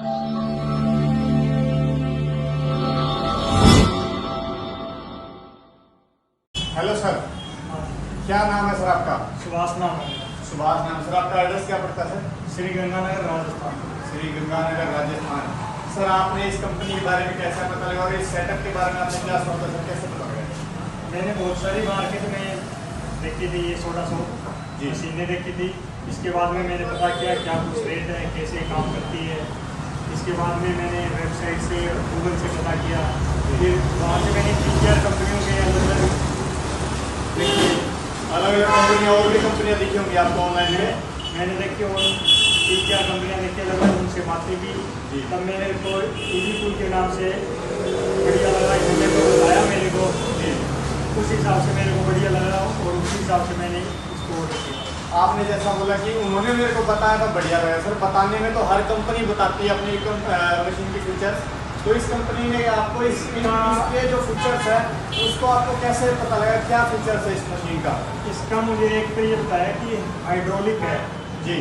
Hello sir, क्या नाम है सर आपका? सुभाष नाम है। सुभाष नाम। सर आपका एड्रेस क्या पड़ता है? श्री गंगानगर राजस्थान। श्री गंगानगर राजस्थान। सर आपने इस कंपनी के बारे में कैसा पता लगा और इस सेटअप के बारे में आपने क्या सोचा सर, कैसे पता लगा? मैंने बहुत सारी मार्केट में देखी थी ये सोडा सोप मशीनें देखी थी। इसके बाद में मैंने पता किया क्या कुछ रेट है, कैसे काम करती है। इसके बाद में मैंने वेबसाइट से गूगल से पता किया। फिर वहाँ से मैंने 3-4 कंपनियों के अलग अलग कंपनियाँ और भी कंपनियाँ देखी होंगी आपको ऑनलाइन में? मैंने देखी और 3-4 कंपनियाँ देखी अलग अलग, उनसे बातें की। तब मैंने तो इजी कूल के नाम से बढ़िया लगा, इन्होंने तो बताया मेरे को, उस हिसाब से मेरे को बढ़िया लगा और उसी हिसाब से मैंने इसको ऑर्डर किया। आपने जैसा बोला कि उन्होंने मेरे को बताया था बढ़िया लगा। सर बताने में तो हर कंपनी बताती है अपनी मशीन की फीचर्स, तो इस कंपनी ने आपको इसके जो फीचर्स है उसको आपको कैसे पता लगा, क्या फीचर्स है इस मशीन का? इसका मुझे एक तो ये बताया कि हाइड्रोलिक है। जी,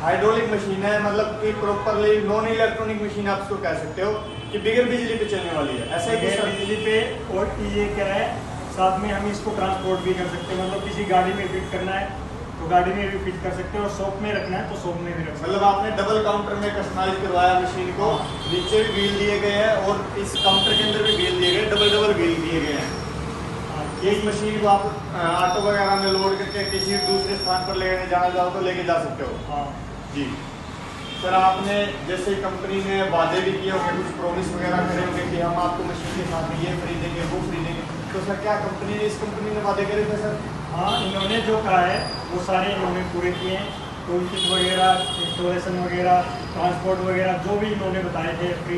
हाइड्रोलिक मशीन है, मतलब कि प्रॉपरली नॉन इलेक्ट्रॉनिक मशीन आप इसको कह सकते हो कि बगैर बिजली पे चलने वाली है, ऐसे ही बिजली पे। और ये क्या है, साथ में हम इसको ट्रांसपोर्ट भी कर सकते हैं, मतलब किसी गाड़ी में फिट करना है तो गाड़ी में भी फिट कर सकते हैं और शॉप में रखना है तो शॉप में भी रख सकते हैं। मतलब आपने डबल काउंटर में कस्टमाइज करवाया मशीन को, नीचे भी व्हील दिए गए हैं और इस काउंटर के अंदर भी व्हील दिए गए, डबल व्हील दिए गए हैं। ये मशीन को आप ऑटो वगैरह में लोड करके किसी दूसरे स्थान पर लेके जाना चाहो तो लेके जा सकते हो। हाँ जी सर, आपने जैसे कंपनी ने वादे भी किए होंगे, कुछ प्रॉमिस वगैरह करे होंगे कि हम आपको मशीन के साथ ये खरीदेंगे वो खरीदेंगे, तो सर क्या इस कंपनी ने वादे करे थे सर? हाँ, इन्होंने जो कहा है वो सारे इन्होंने पूरे किए हैं। टूल किट वगैरह, इंस्टॉलेशन वगैरह, ट्रांसपोर्ट वगैरह जो भी इन्होंने बताए थे फ्री,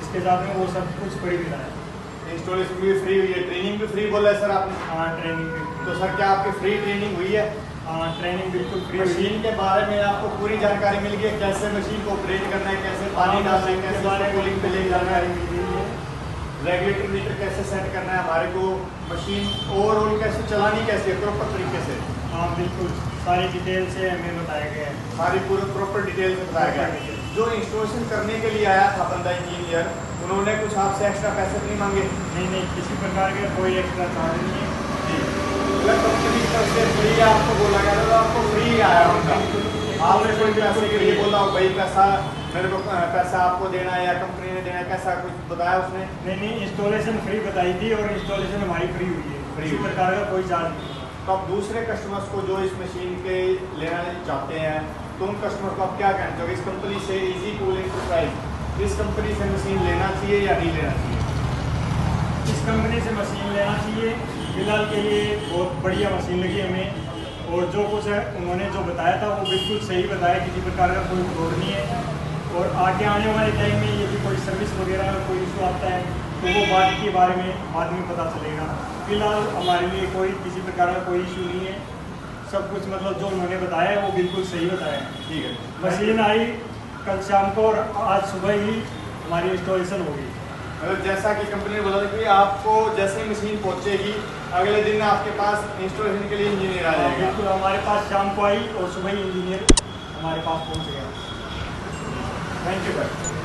इसके साथ में वो सब कुछ फ्री मिला है। इंस्टॉलेशन भी फ्री हुई है, ट्रेनिंग भी फ्री बोला है सर आपने? हाँ, ट्रेनिंग भी। तो सर क्या आपकी फ्री ट्रेनिंग हुई है? हाँ, ट्रेनिंग बिल्कुल फ्री। मशीन के बारे में आपको पूरी जानकारी मिल गई है, कैसे मशीन को ऑपरेट करना है, कैसे पानी डालना है, कैसे कूलिंग पे ले जाना है, रेगुलेटर मीटर कैसे सेट करना है हमारे को, मशीन ओवरऑल कैसे चलानी कैसे है प्रॉपर तरीके से? हाँ बिल्कुल, सारी डिटेल से हमें बताया गया है। सारी पूरी प्रॉपर डिटेल से बताया गया है। जो इंस्टॉलेशन करने के लिए आया था बंदा इंजीनियर, उन्होंने कुछ आपसे एक्स्ट्रा पैसे नहीं मांगे? नहीं, किसी प्रकार के कोई एक्स्ट्रा चार्ज नहीं है। कंपनी की तरफ से फ्री आपको बोला गया था, आपको फ्री आया उनका, आपने कोई पैसे के लिए बोला हो भाई पैसा मेरे को पैसा आपको देना है या कंपनी ने देना है, कैसा कुछ बताया उसने? नहीं, इंस्टॉलेशन फ्री बताई थी और इंस्टॉलेशन हमारी फ्री हुई है, किसी प्रकार का कोई चार्ज नहीं। तो आप दूसरे कस्टमर्स को जो इस मशीन के लेना चाहते हैं तो उन कस्टमर को आप क्या कहते हो इस कंपनी से, इजी कूल एंटरप्राइज, इस कंपनी से मशीन लेना चाहिए या नहीं लेना चाहिए? इस कंपनी से मशीन लेना चाहिए। फिलहाल के लिए बहुत बढ़िया मशीन लगी हमें और जो कुछ है उन्होंने जो बताया था वो बिल्कुल सही बताया, किसी प्रकार का कोई फ्रॉड नहीं है। और आगे आने वाले टाइम में यदि कोई सर्विस वगैरह में कोई इशू आता है तो वो बाद में पता चलेगा। फिलहाल हमारे लिए कोई किसी प्रकार का कोई इशू नहीं है, सब कुछ मतलब जो उन्होंने बताया है वो बिल्कुल सही बताया है। ठीक है, मशीन आई कल शाम को और आज सुबह ही हमारी इंस्टॉलेशन होगी। मतलब जैसा कि कंपनी ने बोला था कि आपको जैसे ही मशीन पहुंचेगी अगले दिन आपके पास इंस्टॉलेशन के लिए इंजीनियर आ जाएगा? बिल्कुल, हमारे पास शाम को आई और सुबह ही इंजीनियर हमारे पास पहुंच गया। Thank you sir.